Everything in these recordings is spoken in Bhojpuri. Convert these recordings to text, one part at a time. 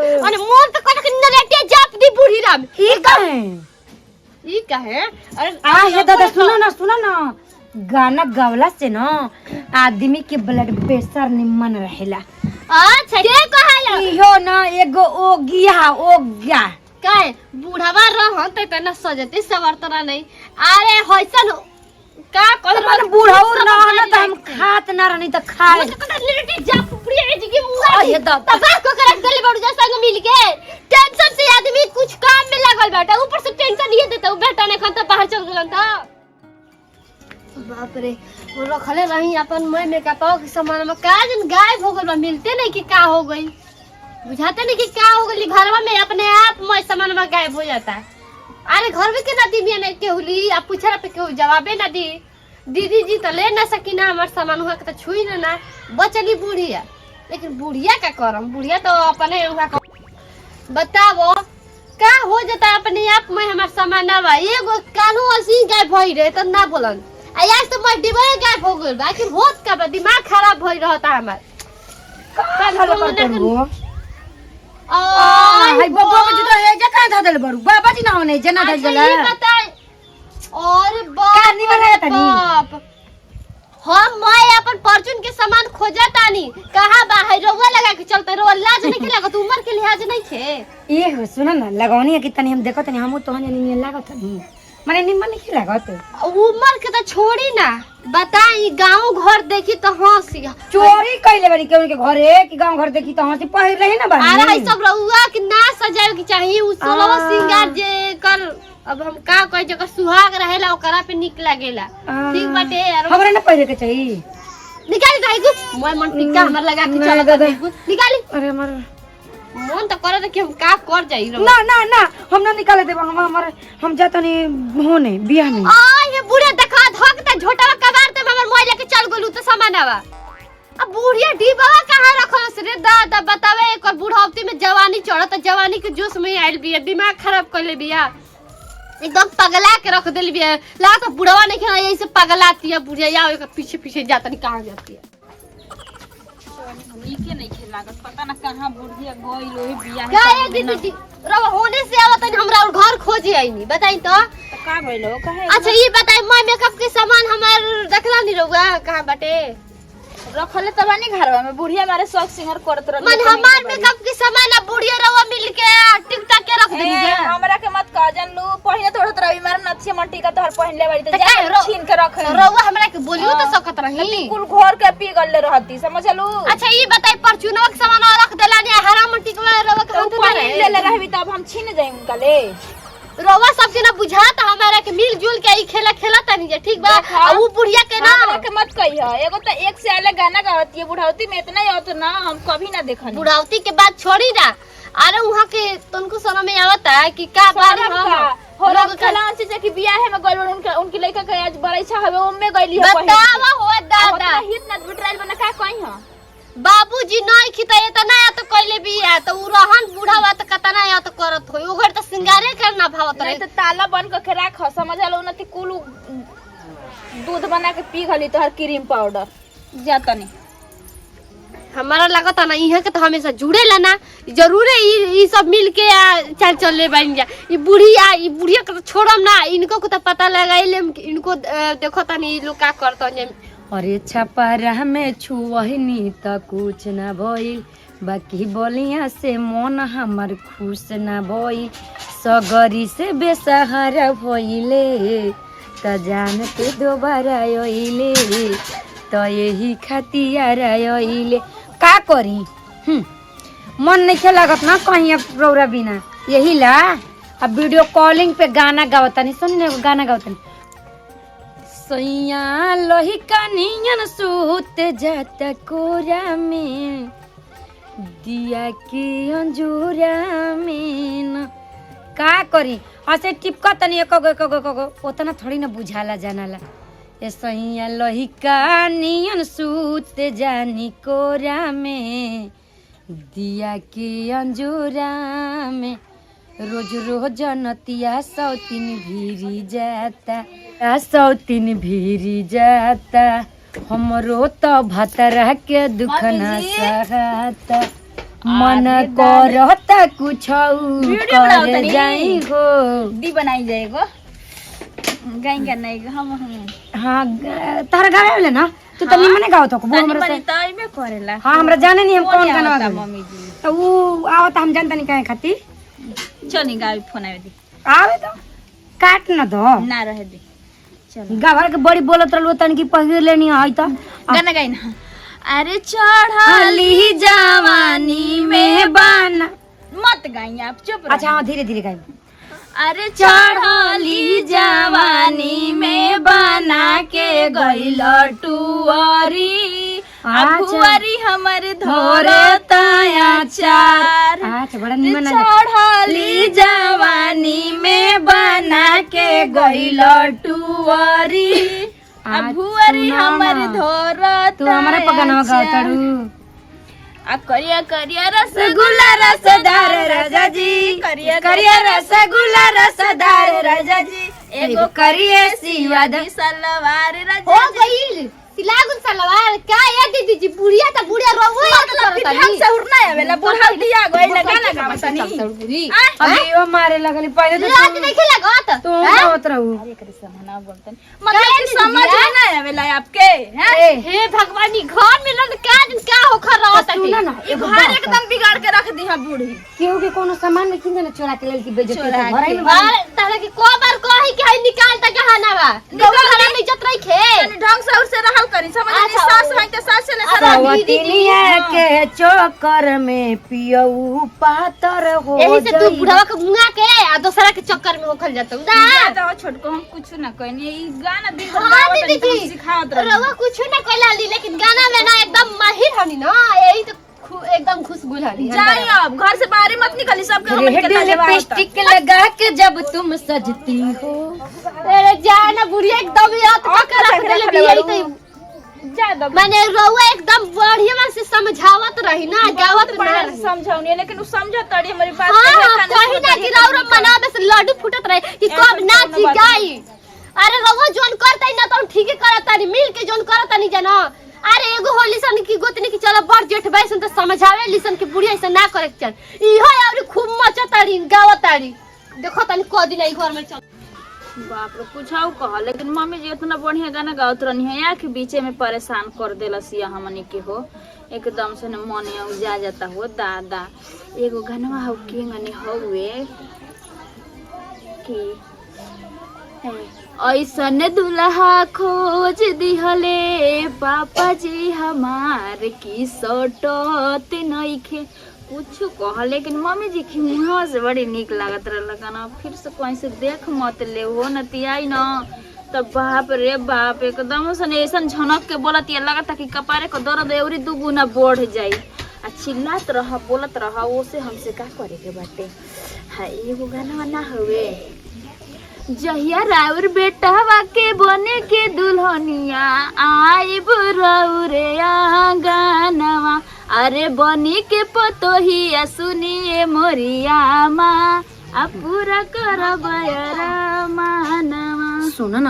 अरे मोर तो कट के नलेटिया जाप दी बूढ़ी राम ई कहे अरे आ हे दादा सुनो ना गाना गावला से ना आदमी के ब्लड प्रेशर निमन रहेला। अच्छा के कहाला इहो ना एगो ओ गया काहे बूढ़ावा रह त न सजते सवरतना नहीं अरे होइसन का कहल बूढ़ाऊ ना ना त हम खात ना रहनी त खाए लिट्टी जा पुपड़ी जी के मुंह आ ये दादा तबा को कर गले बड़ जा संग मिल के टेंशन से आदमी कुछ काम में लगल बैठा ऊपर से टेंशन ये देता बेटा ने खन त बाहर चल गेलन त बाप रे वो रखले रही अपन मैं मेकअप के सामान में का जन गायब हो गइल मिलते नहीं कि का हो गई बुझाते नहीं कि क्या हो गई घरवा में अपने आप मैं सामान में गायब हो जाता है। अरे घर में के ना दी नहीं केहुली आप पूछा पे केहू जवाबे ना दी दीदी जी तो ले ना सकी ना हमार सामान हुआ के तो छुई ना बचली बुढ़िया लेकिन बुढ़िया का करम बुढ़िया तो अपने बताओ का हो जाता अपने आप में हमार सामान ना बा एगो कानू ऐसी गायब होई रहे तो ना बोलन आज तो मैं डिबे गायब हो गइल बाकी होत का दिमाग खराब होई रहता हमार हाय बाबा के तो हे जका धदल बरू बाबा जी ना होने जना धदल और का नहीं बनाया तनी हम मैं अपन परचून के सामान खोजा तानी कहां बाहर रोवा लगा के चलते रो लाज नहीं के लागत उम्र के लिहाज नहीं छे ये हो सुन ना लगौनी कि तनी हम देखत नहीं हम तो हने नहीं लागत नहीं माने निम्न नहीं लागत उम्र के तो छोड़ी ना बताई गांव घर देखी तो हंसी चोरी कइले बनी केहू के घरे कि गांव घर देखी तो हंसी पहिर रही ना बानी अरे सब रहुआ कि ना सजावे की चाहिए उ सोलवा सिंगार जे कर अब हम का कह जकर सुहाग रहेला ओकरा पे निक लागेला ठीक बाटे हमरा ना पहिरे के चाहिए निकाली दाई कुछ मोय मन टिक्का हमर लगा के चल निकाली अरे हमर मन तो करे कि हम का कर जाई ना ना ना हम ना निकाले देबा हम जाता नहीं होने बियाह में आ ये बूढ़ा देखा धकता झोटावा कबार ते हमर मोय लेके चल गेलू तो सामानवा अब बुढ़िया डीबावा कहां रखल से रे दादा बतावे एक बूढ़ावती में जवानी चढ़त जवानी के जोश में आइल बिया दिमाग खराब कइले बिया एकदम पगला के रख देल बिया ला तो बुढ़वा नहीं खेला यही से पगलाती है बुढ़िया या एक पीछे पीछे जाता नहीं कहां जाती है नीके नहीं खेल लागत पता ना कहां बुढ़िया गई लोही बिया का ये दीदी रवा होने से आवत है हमरा और घर खोजे आईनी बताई तो का भइलो कहे अच्छा ये बताई मैं मेकअप के सामान हमार देखला नहीं रहूगा कहां बाटे रखले त बानी घरवा में बुढ़िया मारे शौक सिंगार करत रह मन हमार मेकअप के सामान अब बुढ़िया रवा मिल के टिकटा के रख देनी जे हमरा के मत कह जन लू पहिने तोड़त रही मारे नथिया मट्टी का तोहर पहिनले बाड़ी त जा छीन के रख रवा हमरा के बोलियो तो सकत रही कुल घर के पी गल्ले रहती समझलू अच्छा ये बताई परचूनवा के सामान रख देला ने हरा मट्टी के रवा के हाथ में ले ले रहबी तब हम छीन जाई उनका ले रवा सबके ना बुझाता हमारा के मिलजुल के ई खेला तनी जे ठीक बा आ उ बुढ़िया के ना हमरा के मत कहियो एगो त एक से अलग गाना गावती है बुढ़ावती में इतना ही तो ना हम कभी ना देखनी बुढ़ावती के बात छोड़ी ना अरे वहां के तुमको समझ में आवता है कि का बारी हो लोग कलान से कि बियाह में गइल उनकी लड़का के आज बड़ा इच्छा हवे ओमे गइली हो बतावा हो दादा हित ना बिटराइल बना का कहि ह बाबूजी नहीं खिता ये तो नया तो कइले बिया तो उ रहन बूढ़ावा तो कतना या तो करत होई ओगर तो सिंगारे करना भावत रहे तो ताला बन के राख समझलो न ती कुल दूध बना के पी गली तोहर क्रीम पाउडर जाता नहीं हमारा लगता ना इहे के तो हमेशा जुड़ेला ना जरूर ई सब मिल के चल चले बन जा ई बुढ़िया के तो छोड़म ना इनको को तो पता लगाइले इनको देखो तनी लोग का करत अरे छपरा में छुवहनी त कुछ ना भइल बाकी बोलिया से मन हमर खुश ना भइल सगरी से बेसहारा भइले त जान के दोबारा आइले त यही खातिर आइले का करी मन नहीं लागत ना कहीं रौरा बिना यही ला अब वीडियो कॉलिंग पे गाना गावतानी सुनने गाना गावतानी सैया लोही कनियन सूत जाता कोरा में दिया के अंजूरा में न का करी ऐसे टिपका तनी एको उतना थोड़ी ना बुझाला जानाला ए सैया लोही कनियन सूत जानी कोरा में दिया के अंजूरा में रोज रोज नतिया सौतीन भीरी जाता हमरो तो भतरा के दुख ना सहता मन करता कुछ कर जाई हो। दी बनाई जाएगो गाई का नहीं हम हाँ तारा गावे ना तू तो निमने गाओ तो वो हमरा से ताई में करेला। हाँ हमरा जाने नहीं हम कौन गाना गावे मम्मी जी तो वो आवत हम जानता नहीं काहे खाती चली गावी फोन आवे दी आवे तो काट न दो ना रहे दी चल गावर के बड़ी बोलत रहलो तन की पहिर लेनी है तो गाना गाई ना। अरे चढ़ली जवानी में बाना मत गाई आप चुप रहो। अच्छा हाँ धीरे धीरे गाई। अरे चढ़ली जवानी में बना के गइल टुअरी अभुअरी हमर धरताया चार। अच्छा बड़ा निमन है। चढ़ली जवानी में बना के गइल टुअरी अभुअरी हमर धरताया तू हमारा पगनवा गाओ तड़ू आ करिया करिया रसगुल्ला रसदार राजा जी करिया करिया रसगुल्ला रसदार राजा जी एगो करिए सिवादी सलवार राजा हो गई सिलागुन सलवार का ये दीदी जी बुढ़िया त बुढ़िया रोवे हम से उड़ना आवेला बुढ़ा दिया गइल गाना गावतनी अबे वो मारे लगली पहले तो लाज नहीं खेला गात तू गावत रहू। अरे करे समझना बोलतन मतलब कि समझ ना आवेला आपके हैं। हे भगवान ई घर में न का हो खरा होता सुन ना ये घर एकदम बिगाड़ के रख दी है बूढ़ी केहू के कोनो सामान में किन ना चोरा के लेल की बेइज्जती चोरा घर के। में बार तारा के को बार कही कि हई निकाल त गहना बा गौरा घर में इज्जत रही खे तनी ढंग से और से रहल करी समझ नहीं सास है तो सास से ना सवतिनिया के चक्कर में पियऊ पातर हो यही से तू बुढ़वा के मुंगा के आ दूसरा के चक्कर में होखल जात तो छोटको हम कुछ ना कहनी ई गाना दिन भर हां गावत दीदी तनी सिखावत रही रवा कुछ ना कहला ली लेकिन गाना में ना एकदम माहिर हनी ना यही तो एकदम खुशबुल हनी जाई अब घर से बाहर मत निकली सबके हम के ताजे लिपस्टिक लगा के जब तुम सजती हो अरे जाना बुढ़िया एकदम याद पकड़ रख देले बिया तो ज्यादा मैंने रउआ एकदम बढ़िया से समझावत रही ना गावत ना रही समझाऊनी लेकिन उ समझ तड़ी हमारी बात हां कहीं ना कि रउरा मना में से लड्डू फुटत रहे कि कब नाची गाई। अरे रउआ जोन करतै ना तो ठीक करतानी मिल के जोन करतानी जाना। अरे एगो होली सन की गोतनी की चलो बड़ जेठ भाई सुन तो समझावे लिसन की बुढ़िया ऐसे ना करे चल इहो और खूब मचताड़ी गावताड़ी देखो तनी को दिन ई घर में चल बाप रे पूछाऊ कह लेकिन मम्मी जी इतना बढ़िया गाना गावत रहनी है या के बीचे में परेशान कर देलस या हमनी के हो एकदम से न मन उजा जाता हो दादा एगो गाना हो के गनी होवे कि ऐसन दुल्हा खोज दिहले पापा जी हमार की सटत नइखे कुछ कह लेकिन मम्मी जी की मुँह से बड़ी निक लागत रहल गाना फिर से कहीं से देख मत ले हो नतियाई न तब बाप रे बाप एकदम से ऐसा झनक के बोलत ये लगता कि कपारे को दर्द एवरी दुगुना बढ़ जाई आ चिल्लात रह बोलत रह ओसे हमसे का करे के बाटे हाय एगो गाना ना हवे जहिया राउर बेटावा के बने के दुल्हनिया आइब रउरे आंगनवा अरे बनी के पतोहिया सुनिए मोरिया माँ आ पूरा करब मानवा। सुन ना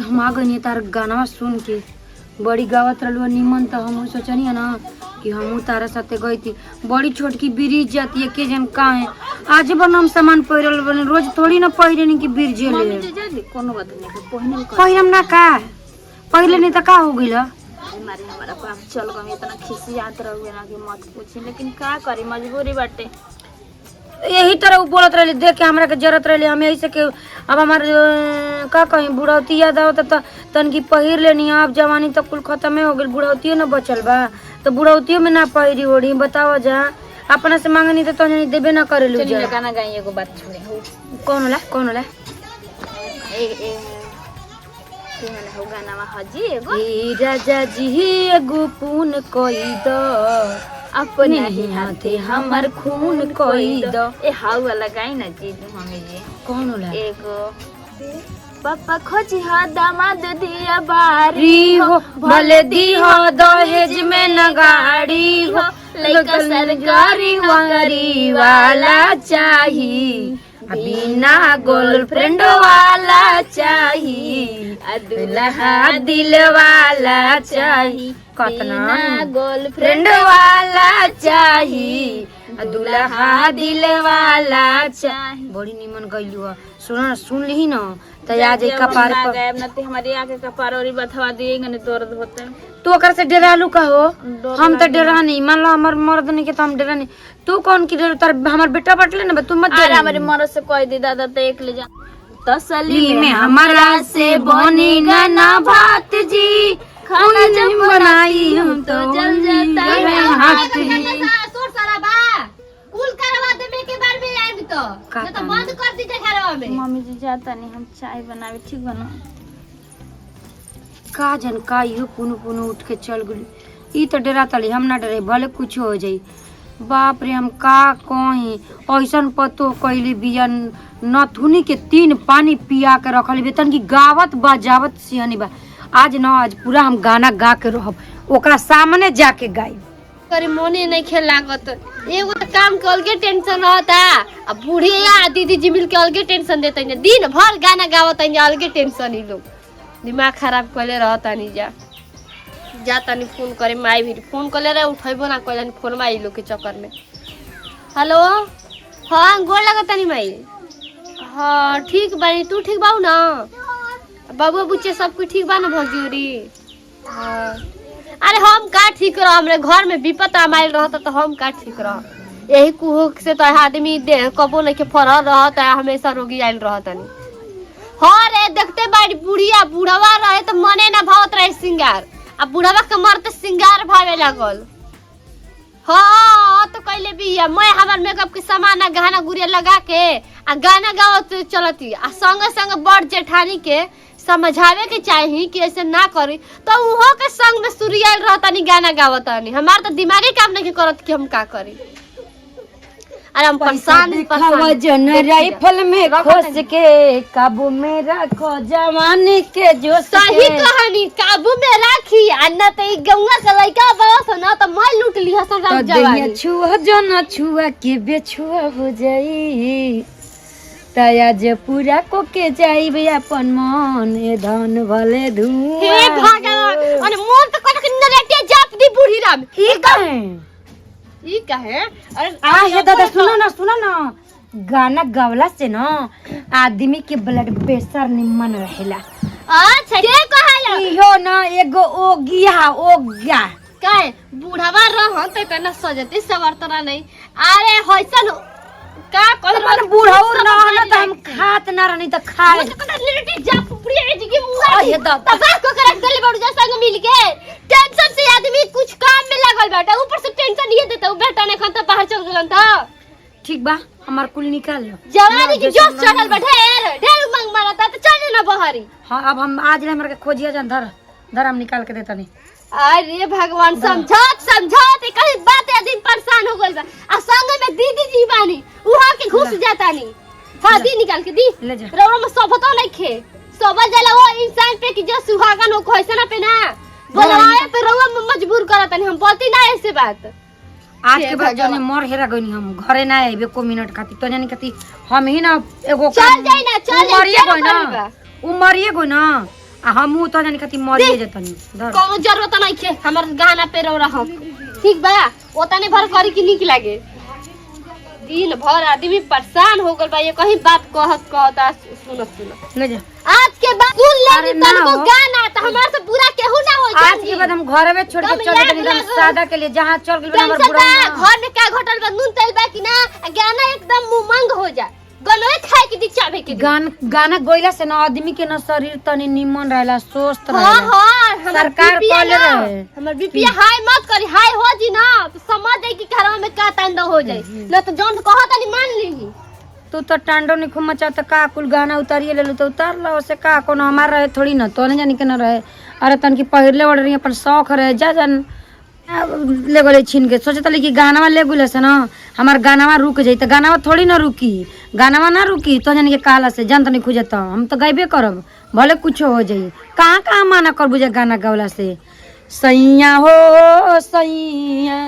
हम आ गई तार गाना सुन के बड़ी गावत रहलू निमन तो हम सोचनी ना कि हम तारा साथे गई थी बड़ी छोटकी ब्रिज जाती है के जन का है आज बन हम सामान पहिरल बने रोज थोड़ी ना पहिरनी कि ब्रिज ले मम्मी जी जल्दी कोनो बात नहीं पहिनल कर पहिरम ना का पहले नहीं तो का हो गइल मारे हमारा पाप चल गम इतना खिसियात रहुए ना कि मत पूछी लेकिन का करी मजबूरी बाटे यही तरह उ बोलत रहले देख के हमरा के जरूरत रहले हम यही से के अब हमार का कहीं बुढ़ौती याद आवत त तन की पहिर लेनी अब जवानी तो कुल खत्म हो गेल बुढ़ौतियो न बचल बा तो बुढ़ौतियो में ना पहिरी ओढ़ी बताओ जा अपना से मांगनी तो तनी देबे ना करेलु चलिए गाना गाई एगो बात छोड़े कौन होला ए ए के माने हो गाना वा हजी एगो ई राजा जी एगो पून कोई दो अपने ही हाथे हमर खून कोई दो ए हाउ वाला गाई ना जी मम्मी जी कौन होला एगो पापा खोजी हा दामाद दिया बारी री हो भले दी हो दहेज में न गाड़ी हो लइका सरकारी नौकरी वाला चाहिए बिना गर्लफ्रेंड वाला चाहिए दुल्हा दिल वाला चाहिए कतना गर्लफ्रेंड वाला चाही दुल्हा दिल वाला चाही। बड़ी निमन गइलू है। सुन ली ना तो आज कपार पर गायब नती हमारी आके कपार और बथवा दिएगा नहीं दर्द होता है। तू ओकर से डरालू का हो? हम तो डरा नहीं, मान लो हमार मर्द नहीं के तो हम डरा नहीं। तू कौन की डर? तार हमार बेटा बटले ना, तू मत डरा। हमारे मर्द से कोई दी दादा तो एक ले जा तसली में हमारा से बनेगा ना बात जी, खाना जब बनाई हूँ तो जल जाता है हाथ जी। कुल करवा देने के बाद में आएंगे तो बंद कर दीजिए घरवा में। मम्मी जी जाता नहीं, हम चाय बनावे ठीक बना। का जन का इहो पुनु पुनु उठ के चल गई। ई तो डरा तली, हम ना डरे भले कुछ हो जाई। बाप रे हम का कहीं ऐसन पतो कैले बिया नथुनी के 3 पानी पिया के रखल बेतन की गावत बजावत सिहनी बा। आज न आज पूरा हम गाना गा के रहब, ओकरा सामने जाके गाई। करे मोने नहीं खेल लागत। एगो तो काम के अलगे टेंशन रहता, अब बुढ़िया दीदी जी मिल के अलगे टेंशन देते हैं। दिन भर गाना गावत हैं, अलगे टेंशन। ही लोग दिमाग खराब कले रहता नहीं। जाता नहीं फोन करे माई भी फोन कले रहे, उठेबो ना कले फोन माई लोग के चक्कर में। हेलो हाँ गोड़ लगता नहीं माई। हाँ ठीक बानी, तू ठीक बाऊ ना? बाबू बुच्चे सब कुछ ठीक बा ना भौजी? हाँ अरे हम का ठीक रह, हमरे घर में विपत आमाइल रहता तो हम का ठीक रह। यही कुहू से तो आदमी देह कबो नहीं के फरल रहता है, हमेशा रोगी आयल रहता नहीं। हाँ रे देखते बाड़ी बुढ़िया बुढ़वा रहे तो मने ना भावत रहे सिंगार, अब बुढ़वा के मरते सिंगार भावे लागल। हाँ तो कैले भी मैं हमार मेकअप के सामान गहना गुड़िया लगा के आ गाना गावत चलती आ संगे संगे बड़ जेठानी के समझावे के चाहिए कि ऐसे ना करी, तो उहो के संग में सुरियल रहता नहीं गाना गावता नहीं। हमार तो दिमागी काम नहीं करत कि हम का करी। अरे हम परेशान जन राइफल में खोस के काबू में रखो जवानी के जो सही कहानी काबू में राखी। अन्ना तो गंगा के लइका बस ना तो मैं लूट ली हसन राम जवानी। छुआ जो ना छुआ के बेछुआ हो जाई, तया जे पूरा को के जाई बे अपन मन ए धन भले धुआ। हे भगवान अरे मोर तो कनक नरेटिया जाप दी बूढ़ी राम। ई कहे अरे आ हे दादा सुनो ना गाना गावला से ना आदमी के ब्लड प्रेशर निमन रहेला। अच्छा के कहाया इहो ना एगो ओ गया काहे बूढ़ावा रह त तना सजती सवरतना नहीं। अरे होइसन का कहल बूढ़ाऊ ना ना त हम खात ना रहनी त खाए लिट्टी जा पुरी एज की मुंह अरे दादा तबा को कर गले बड़ जा संग मिल के टेंशन से आदमी कुछ काम में लगल बैठा, ऊपर से टेंशन ये देता बेटा ने खन त बाहर चल गेलन त। ठीक बा हमार कुल निकाल लो। जवानी की जोश चढ़ल बा ढेर उमंग मारता त चल ना बहरी। हां अब हम आज ले हमरा के खोजिया जान धर हम निकाल के देता नहीं। अरे भगवान समझत कहीं बात है दिन परेशान हो गइल बा आ संग में दीदी जी बानी उहा के घुस जाता नहीं। हां दी निकाल के दी ले जा रौरा में सबतो नहीं खे सब जला वो इंसान पे कि जो सुहागन हो कैसे ना पे ना बोलाए पे रौरा में मजबूर करत नहीं। हम बोलती ना ऐसे बात। आज के बाद जने मर हेरा गइनी हम घरे ना आइबे को मिनट खाती तो जानी खाती हम ही ना एगो चल जाई ना चल मरिए गई ना मरिए गई ना आ हमहू तो जानी खाती मरिए जतनी धर कोनो जरूरत नहीं खे हमर गाना पे रौरा हम ठीक बा ओतने भर करी कि निक लागे। दिन भर आदमी परेशान हो गल बा ये कहीं बात कहता सुनो ले जा आज के बाद सुन ले तनको गाना त हमार से पूरा केहू ना हो जाए। आज के बाद हम घर में छोड़ के चल गए एकदम सादा के लिए जहां चल गए हमर बुढ़ा घर में का घटल बा नून तेल बा कि ना गाना एकदम उमंग हो जाए गलोए खाए की दीक्षा भे के गाना गोइला से ना आदमी के ना शरीर तनी निमन रहला स्वस्थ रहला। हां सरकार कहले रहे हमर बीपी हाई मत करी हाई हो जी ना तो समझ जाई कि घरवा में का तांडव हो जाए न तो जौन कहत नहीं मान लीही। तू तो टांडो नहीं खूब मचा तो का कुल गाना उतारिए ले लो तो उतार लो से का कोनो हमार रहे थोड़ी ना तो नहीं जानी के ना रहे। अरे तन की पहिरले ओढ़ रही अपन शौक रहे जा जान ले गोले छीन के सोचे तले कि गानावा ले गुले से ना हमार गानावा रुक जाई त गानावा थोड़ी ना रुकी गानावा ना रुकी तो जानी के काला से जान तो नहीं खुजता हम तो गाइबे करब भले कुछ हो जाई कहाँ कहाँ माना कर बुझे गाना गावला से। सैया हो सैया